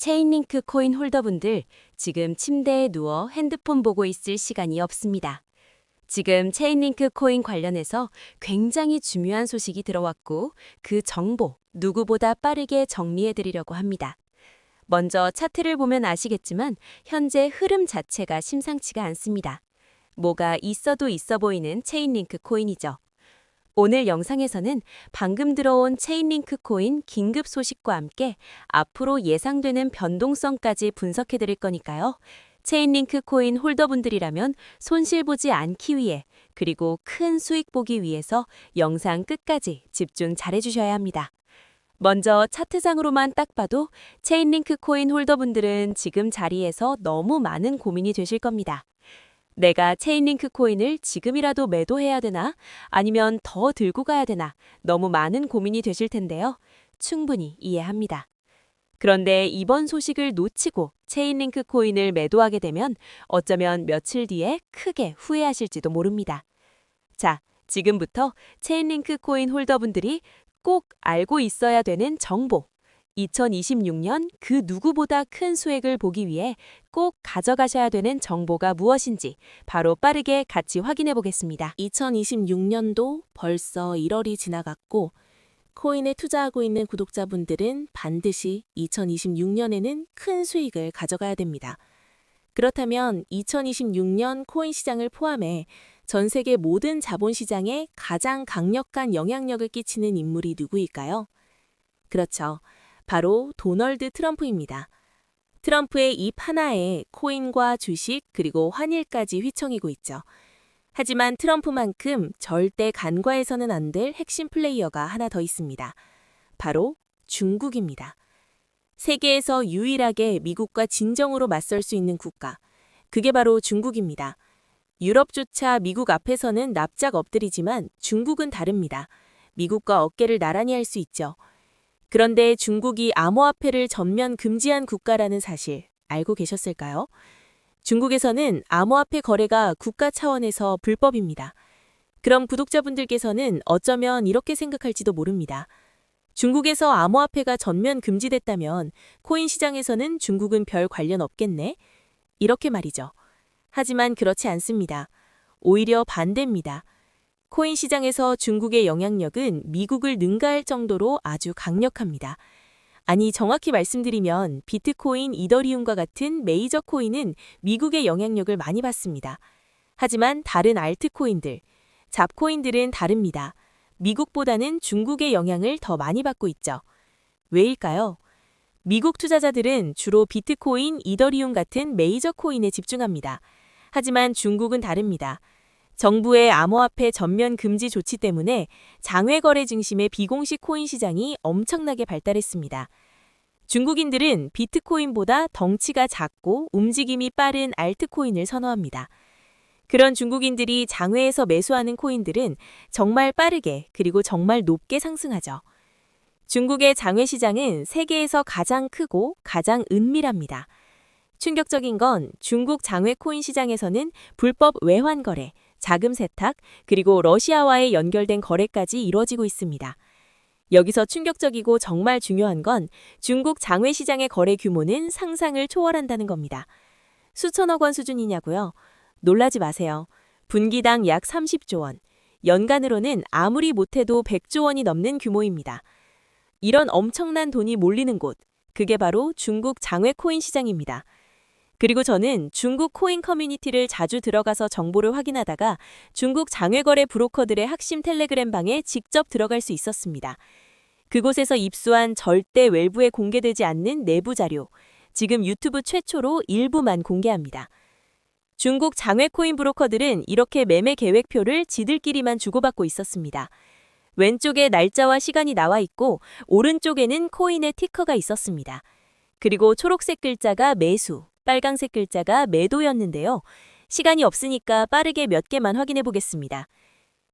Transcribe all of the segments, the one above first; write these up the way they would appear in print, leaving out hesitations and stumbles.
체인링크 코인 홀더분들, 지금 침대에 누워 핸드폰 보고 있을 시간이 없습니다. 지금 체인링크 코인 관련해서 굉장히 중요한 소식이 들어왔고 그 정보 누구보다 빠르게 정리해 드리려고 합니다. 먼저 차트를 보면 아시겠지만 현재 흐름 자체가 심상치가 않습니다. 뭐가 있어도 있어 보이는 체인링크 코인이죠. 오늘 영상에서는 방금 들어온 체인링크 코인 긴급 소식과 함께 앞으로 예상되는 변동성까지 분석해 드릴 거니까요. 체인링크 코인 홀더분들이라면 손실 보지 않기 위해 그리고 큰 수익 보기 위해서 영상 끝까지 집중 잘해 주셔야 합니다. 먼저 차트상으로만 딱 봐도 체인링크 코인 홀더분들은 지금 자리에서 너무 많은 고민이 되실 겁니다. 내가 체인링크 코인을 지금이라도 매도해야 되나? 아니면 더 들고 가야 되나? 너무 많은 고민이 되실 텐데요. 충분히 이해합니다. 그런데 이번 소식을 놓치고 체인링크 코인을 매도하게 되면 어쩌면 며칠 뒤에 크게 후회하실지도 모릅니다. 자, 지금부터 체인링크 코인 홀더분들이 꼭 알고 있어야 되는 정보. 2026년 그 누구보다 큰 수익을 보기 위해 꼭 가져가셔야 되는 정보가 무엇인지 바로 빠르게 같이 확인해 보겠습니다. 2026년도 벌써 1월이 지나갔고 코인에 투자하고 있는 구독자분들은 반드시 2026년에는 큰 수익을 가져가야 됩니다. 그렇다면 2026년 코인 시장을 포함해 전 세계 모든 자본시장에 가장 강력한 영향력을 끼치는 인물이 누구일까요? 그렇죠. 바로 도널드 트럼프입니다. 트럼프의 입 하나에 코인과 주식 그리고 환율까지 휘청이고 있죠. 하지만 트럼프만큼 절대 간과해서는 안 될 핵심 플레이어가 하나 더 있습니다. 바로 중국입니다. 세계에서 유일하게 미국과 진정으로 맞설 수 있는 국가, 그게 바로 중국입니다. 유럽조차 미국 앞에서는 납작 엎드리지만 중국은 다릅니다. 미국과 어깨를 나란히 할 수 있죠. 그런데 중국이 암호화폐를 전면 금지한 국가라는 사실 알고 계셨을까요? 중국에서는 암호화폐 거래가 국가 차원에서 불법입니다. 그럼 구독자분들께서는 어쩌면 이렇게 생각할지도 모릅니다. 중국에서 암호화폐가 전면 금지됐다면 코인 시장에서는 중국은 별 관련 없겠네? 이렇게 말이죠. 하지만 그렇지 않습니다. 오히려 반대입니다. 코인 시장에서 중국의 영향력은 미국을 능가할 정도로 아주 강력합니다. 아니, 정확히 말씀드리면 비트코인, 이더리움과 같은 메이저 코인은 미국의 영향력을 많이 받습니다. 하지만 다른 알트코인들, 잡코인들은 다릅니다. 미국보다는 중국의 영향을 더 많이 받고 있죠. 왜일까요? 미국 투자자들은 주로 비트코인, 이더리움 같은 메이저 코인에 집중합니다. 하지만 중국은 다릅니다. 정부의 암호화폐 전면 금지 조치 때문에 장외 거래 중심의 비공식 코인 시장이 엄청나게 발달했습니다. 중국인들은 비트코인보다 덩치가 작고 움직임이 빠른 알트코인을 선호합니다. 그런 중국인들이 장외에서 매수하는 코인들은 정말 빠르게 그리고 정말 높게 상승하죠. 중국의 장외 시장은 세계에서 가장 크고 가장 은밀합니다. 충격적인 건 중국 장외 코인 시장에서는 불법 외환 거래, 자금 세탁, 그리고 러시아와의 연결된 거래까지 이루어지고 있습니다. 여기서 충격적이고 정말 중요한 건 중국 장외 시장의 거래 규모는 상상을 초월한다는 겁니다. 수천억 원 수준이냐고요? 놀라지 마세요. 분기당 약 30조 원, 연간으로는 아무리 못해도 100조 원이 넘는 규모입니다. 이런 엄청난 돈이 몰리는 곳, 그게 바로 중국 장외 코인 시장입니다. 그리고 저는 중국 코인 커뮤니티를 자주 들어가서 정보를 확인하다가 중국 장외거래 브로커들의 핵심 텔레그램 방에 직접 들어갈 수 있었습니다. 그곳에서 입수한 절대 외부에 공개되지 않는 내부 자료, 지금 유튜브 최초로 일부만 공개합니다. 중국 장외 코인 브로커들은 이렇게 매매 계획표를 지들끼리만 주고받고 있었습니다. 왼쪽에 날짜와 시간이 나와 있고 오른쪽에는 코인의 티커가 있었습니다. 그리고 초록색 글자가 매수, 빨강색 글자가 매도였는데요. 시간이 없으니까 빠르게 몇 개만 확인해 보겠습니다.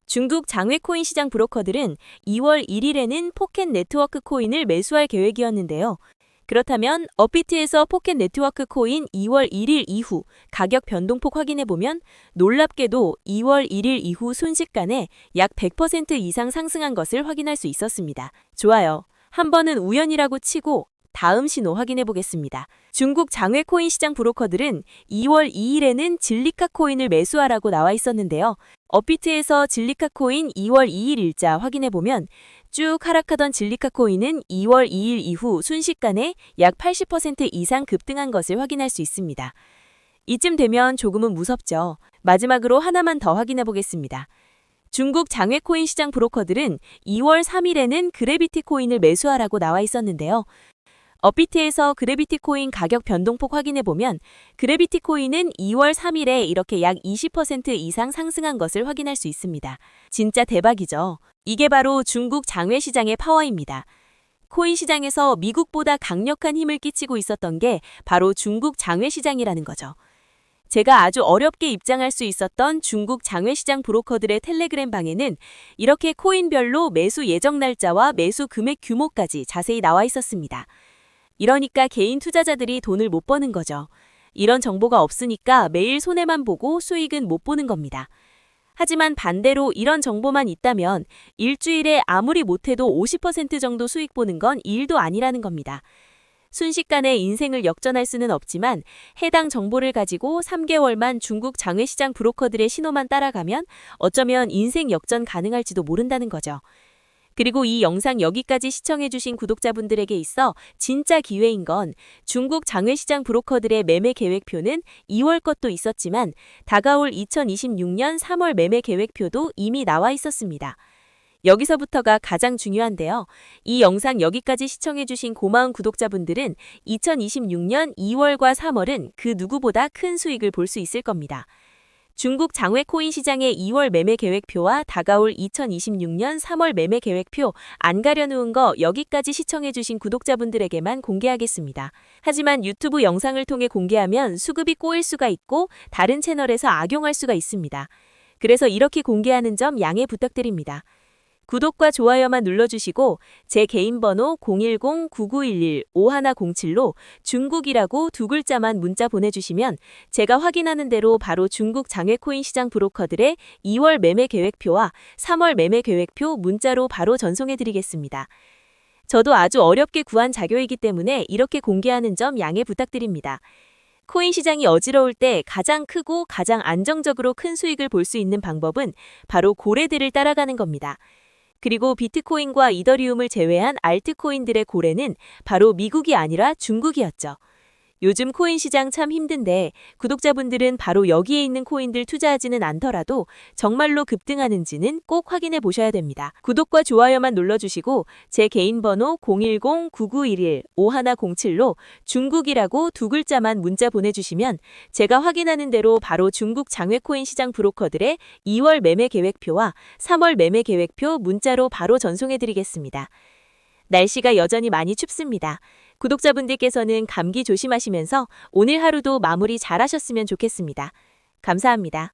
중국 장외 코인 시장 브로커들은 2월 1일에는 포켓 네트워크 코인을 매수할 계획이었는데요. 그렇다면 업비트에서 포켓 네트워크 코인 2월 1일 이후 가격 변동폭 확인해 보면 놀랍게도 2월 1일 이후 순식간에 약 100% 이상 상승한 것을 확인할 수 있었습니다. 좋아요. 한 번은 우연이라고 치고 다음 신호 확인해 보겠습니다. 중국 장외 코인 시장 브로커들은 2월 2일에는 진리카 코인을 매수하라고 나와 있었는데요. 업비트에서 진리카 코인 2월 2일 일자 확인해 보면 쭉 하락하던 진리카 코인은 2월 2일 이후 순식간에 약 80% 이상 급등한 것을 확인할 수 있습니다. 이쯤 되면 조금은 무섭죠. 마지막으로 하나만 더 확인해 보겠습니다. 중국 장외 코인 시장 브로커들은 2월 3일에는 그래비티 코인을 매수하라고 나와 있었는데요. 업비트에서 그래비티 코인 가격 변동폭 확인해 보면 그래비티 코인은 2월 3일에 이렇게 약 20% 이상 상승한 것을 확인할 수 있습니다. 진짜 대박이죠. 이게 바로 중국 장외 시장의 파워입니다. 코인 시장에서 미국보다 강력한 힘을 끼치고 있었던 게 바로 중국 장외 시장이라는 거죠. 제가 아주 어렵게 입장할 수 있었던 중국 장외시장 브로커들의 텔레그램 방에는 이렇게 코인별로 매수 예정 날짜와 매수 금액 규모까지 자세히 나와 있었습니다. 이러니까 개인 투자자들이 돈을 못 버는 거죠. 이런 정보가 없으니까 매일 손해만 보고 수익은 못 보는 겁니다. 하지만 반대로 이런 정보만 있다면 일주일에 아무리 못해도 50% 정도 수익 보는 건 일도 아니라는 겁니다. 순식간에 인생을 역전할 수는 없지만 해당 정보를 가지고 3개월만 중국 장외시장 브로커들의 신호만 따라가면 어쩌면 인생 역전 가능할지도 모른다는 거죠. 그리고 이 영상 여기까지 시청해주신 구독자분들에게 있어 진짜 기회인 건 중국 장외시장 브로커들의 매매 계획표는 2월 것도 있었지만 다가올 2026년 3월 매매 계획표도 이미 나와 있었습니다. 여기서부터가 가장 중요한데요. 이 영상 여기까지 시청해주신 고마운 구독자분들은 2026년 2월과 3월은 그 누구보다 큰 수익을 볼 수 있을 겁니다. 중국 장외 코인 시장의 2월 매매 계획표와 다가올 2026년 3월 매매 계획표 안 가려놓은 거 여기까지 시청해주신 구독자분들에게만 공개하겠습니다. 하지만 유튜브 영상을 통해 공개하면 수급이 꼬일 수가 있고 다른 채널에서 악용할 수가 있습니다. 그래서 이렇게 공개하는 점 양해 부탁드립니다. 구독과 좋아요만 눌러주시고 제 개인 번호 010-9911-5107로 중국이라고 두 글자만 문자 보내주시면 제가 확인하는 대로 바로 중국 장외코인 시장 브로커들의 2월 매매 계획표와 3월 매매 계획표 문자로 바로 전송해드리겠습니다. 저도 아주 어렵게 구한 자료이기 때문에 이렇게 공개하는 점 양해 부탁드립니다. 코인 시장이 어지러울 때 가장 크고 가장 안정적으로 큰 수익을 볼 수 있는 방법은 바로 고래들을 따라가는 겁니다. 그리고 비트코인과 이더리움을 제외한 알트코인들의 고래는 바로 미국이 아니라 중국이었죠. 요즘 코인 시장 참 힘든데 구독자분들은 바로 여기에 있는 코인들 투자하지는 않더라도 정말로 급등하는지는 꼭 확인해 보셔야 됩니다. 구독과 좋아요만 눌러주시고 제 개인 번호 010-9911-5107로 중국이라고 두 글자만 문자 보내주시면 제가 확인하는 대로 바로 중국 장외코인 시장 브로커들의 2월 매매 계획표와 3월 매매 계획표 문자로 바로 전송해드리겠습니다. 날씨가 여전히 많이 춥습니다. 구독자분들께서는 감기 조심하시면서 오늘 하루도 마무리 잘 하셨으면 좋겠습니다. 감사합니다.